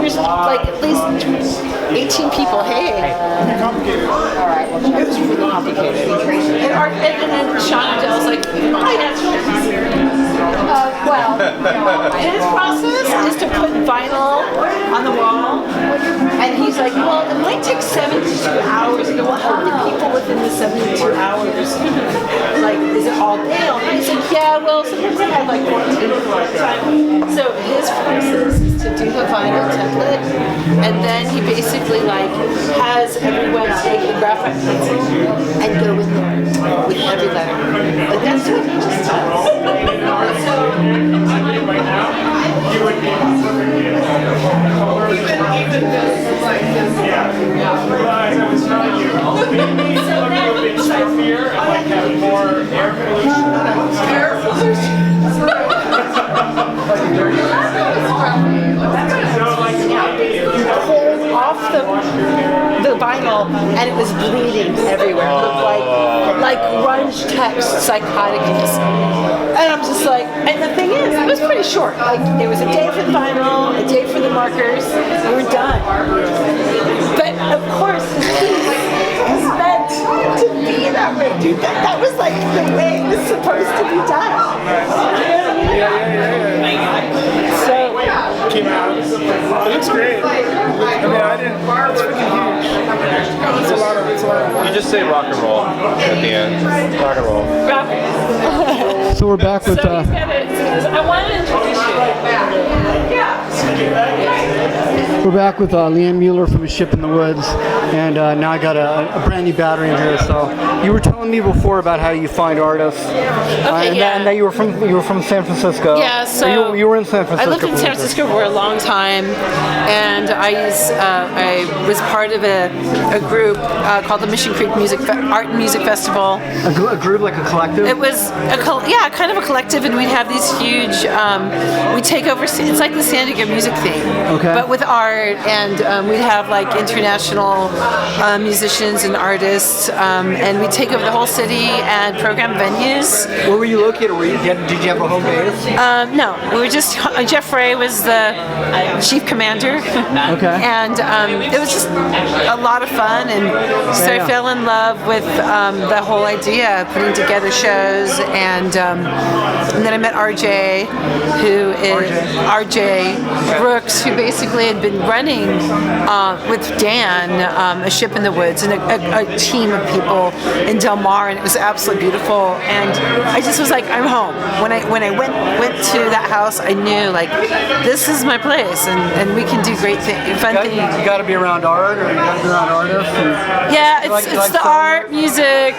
there's like at least 18 people. Hey. All right. It was really complicated. And then Sean Dell's like, hi, that's well, his process is to put vinyl on the wall, and he's like, well, it might take 72 hours. I go, well, how many people within the 72 hours? Like, is it all day? And he's like, yeah, well, sometimes I have like 14 people at a time. So his process is to do the vinyl template, and then he basically like has everyone take a graphite pencil and go in there with every letter. Like, that's what he just does. So, pulled off the vinyl and it was bleeding everywhere. It looked like grunge text psychoticness. And I'm just like, and the thing is, it was pretty short. Like, it was a day for the vinyl, a day for the markers, and we're done. But of course, it was meant to be that way, dude. That was like the way it was supposed to be done. So, came out. It looks great. I mean, I didn't. It's freaking huge. It's a lot of. You just say rock and roll at the end. Rock and roll. So we're back with. So he's got it. I want to introduce you. We're back with Lianne Mueller from A Ship in the Woods, and now I got a brand new battery in here. So you were telling me before about how you find artists, and that you were from San Francisco. Yeah, so you were in San Francisco. I lived in San Francisco for a long time, and I was part of a group called the Mission Creek Art and Music Festival. A group, like a collective. It was kind of a collective, and we'd have these huge. We take over. It's like the San Diego music thing, but with art, and we'd have like international musicians and artists, and we'd take over the whole city and program venues. Where were you located? Did you have a home base? No, we were just. Jeff Ray was the chief commander. Okay. And it was just a lot of fun, and so I fell in love with the whole idea of putting together shows, and then I met RJ, who is RJ Brooks, who basically had been running with Dan A Ship in the Woods, and a team of people in Del Mar, and it was absolutely beautiful. And I just was like, I'm home. When I went to that house, I knew like this is my place, and we can do great things, fun things. You got to be around art, or you got to be around artists. Yeah, it's the art, music,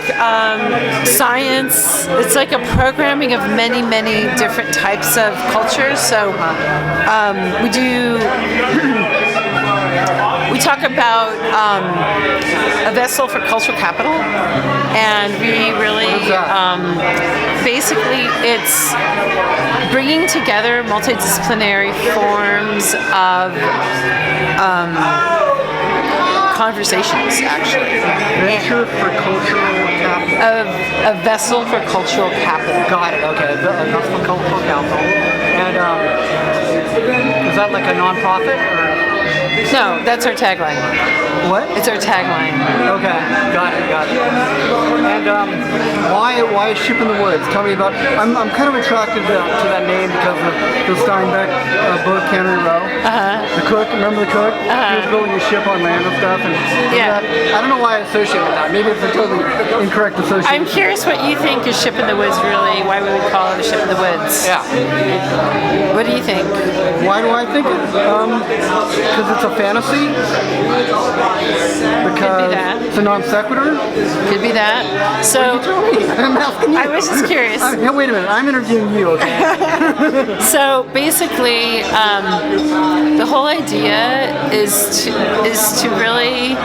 science. It's like a programming of many different types of cultures. So we do. We talk about a vessel for cultural capital, and we really basically it's bringing together multidisciplinary forms of conversations, actually. Venture for cultural capital. A vessel for cultural capital. Got it. Okay, a vessel for cultural capital. And is that like a nonprofit? Or? No, that's our tagline. What? It's our tagline. Okay, got it. And why Ship in the Woods? Tell me about. I'm kind of attracted to that name because of the Steinbeck book, Cannery Row. The cook, remember the cook? He was building a ship on land and stuff. And I don't know why I associate with that. Maybe it's a totally incorrect association. I'm curious what you think is Ship in the Woods. Really, why we would call it a Ship in the Woods? Yeah. What do you think? Why do I think it? Because it's a fantasy. Because it's a non sequitur. Could be that. So I'm asking you. I was just curious. Now wait a minute. I'm interviewing you. Okay. So basically, the whole idea is to really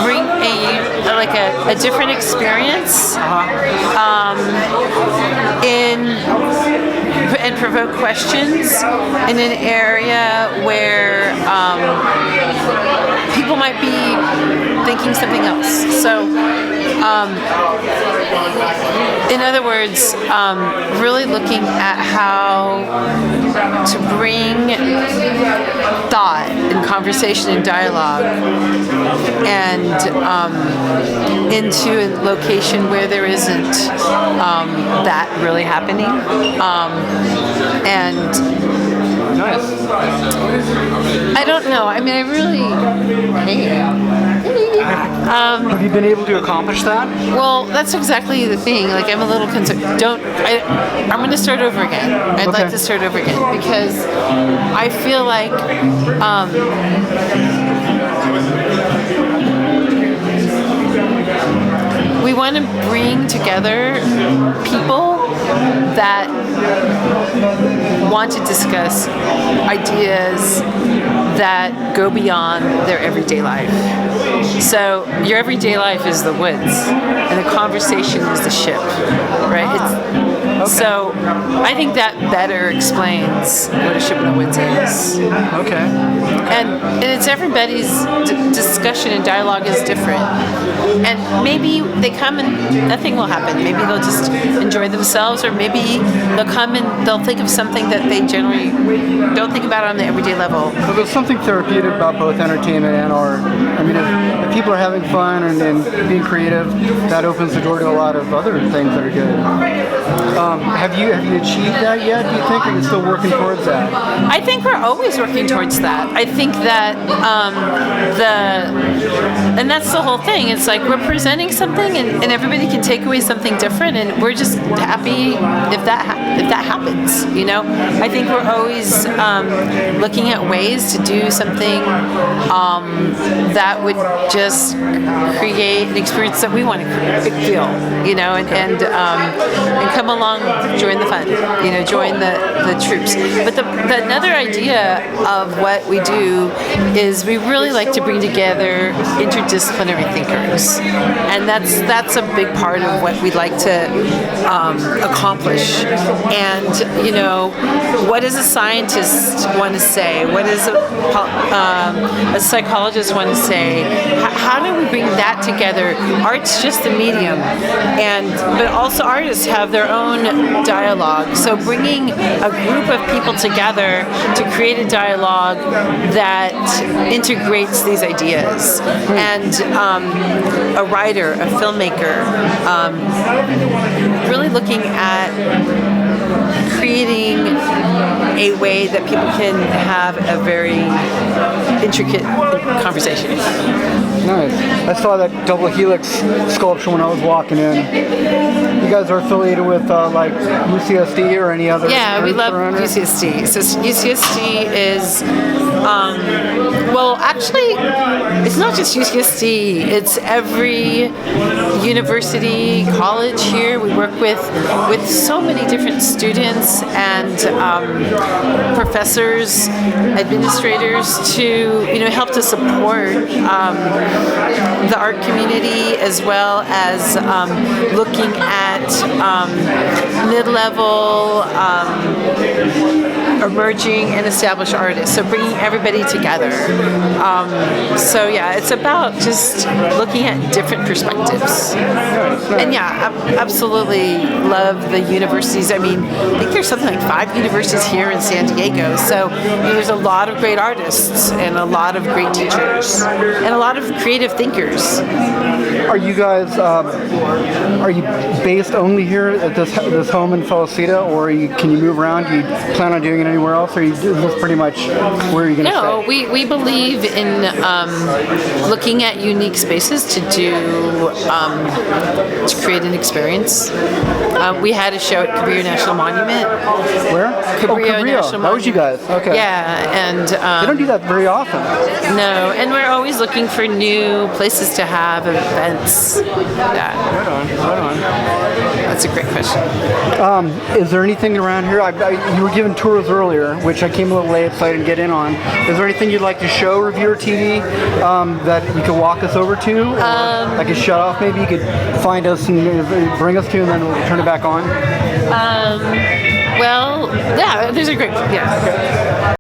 bring a different experience and provoke questions in an area where people might be thinking something else. So, in other words, really looking at how to bring thought and conversation and dialogue, and into a location where there isn't that really happening, and Nice. I don't know. I mean, I really. Have you been able to accomplish that? Well, that's exactly the thing. Like, I'm a little concerned. I'm going to start over again. I'd like to start over again because I feel like we want to bring together people that want to discuss ideas that go beyond their everyday life. So your everyday life is the woods, and the conversation is the ship, right? So I think that better explains what a ship in the woods is. Okay. And it's everybody's discussion and dialogue is different. And maybe they come and nothing will happen. Maybe they'll just enjoy themselves, or maybe they'll come and they'll think of something that they generally don't think about on the everyday level. So there's something therapeutic about both entertainment and art. I mean, if people are having fun and being creative, that opens the door to a lot of other things that are good. Have you achieved that yet, do you think? Or are you still working towards that? I think we're always working towards that. I think that and that's the whole thing. It's like we're presenting something, and everybody can take away something different, and we're just happy if that happens. You know, I think we're always looking at ways to do something that would just create an experience that we want to feel. You know, and come along, join the fun. You know, join the troops. But another idea of what we do is we really like to bring together interdisciplinary thinkers, and that's a big part of what we'd like to accomplish. And you know, what does a scientist want to say? What does a psychologist want to say? How do we bring that together? Art's just the medium, but also artists have their own dialogue. So bringing a group of people together to create a dialogue that integrates these ideas, and a writer, a filmmaker, really looking at creating a way that people can have a very intricate conversation. Nice. I saw that double helix sculpture when I was walking in. You guys are affiliated with like UCSD or any other? Yeah, we love UCSD. So UCSD is, well, actually, it's not just UCSD. It's every university, college here. We work with so many different students and professors, administrators to help to support the art community, as well as looking at mid-level, emerging and established artists. So bringing everybody together. So yeah, it's about just looking at different perspectives. And yeah, absolutely love the universities. I mean, I think there's something like 5 universities here in San Diego. So there's a lot of great artists and a lot of great teachers and a lot of creative thinkers. Are you guys, are you based only here at this home in Felicita, or can you move around? Do you plan on doing it anywhere else, or is this pretty much where you're going to stay? No, we believe in looking at unique spaces to create an experience. We had a show at Cabrillo National Monument. Where? Cabrillo National Monument. That was you guys. Okay. Yeah, and they don't do that very often. No, and we're always looking for new places to have events. Yeah. Right on. That's a great question. Is there anything around here? You were given tours earlier, which I came a little late, so I didn't get in on. Is there anything you'd like to show ReviewerTV that you could walk us over to? Or I could shut off, maybe you could find us and bring us to, and then we'll turn it back on? Well, yeah, there's a great, yeah.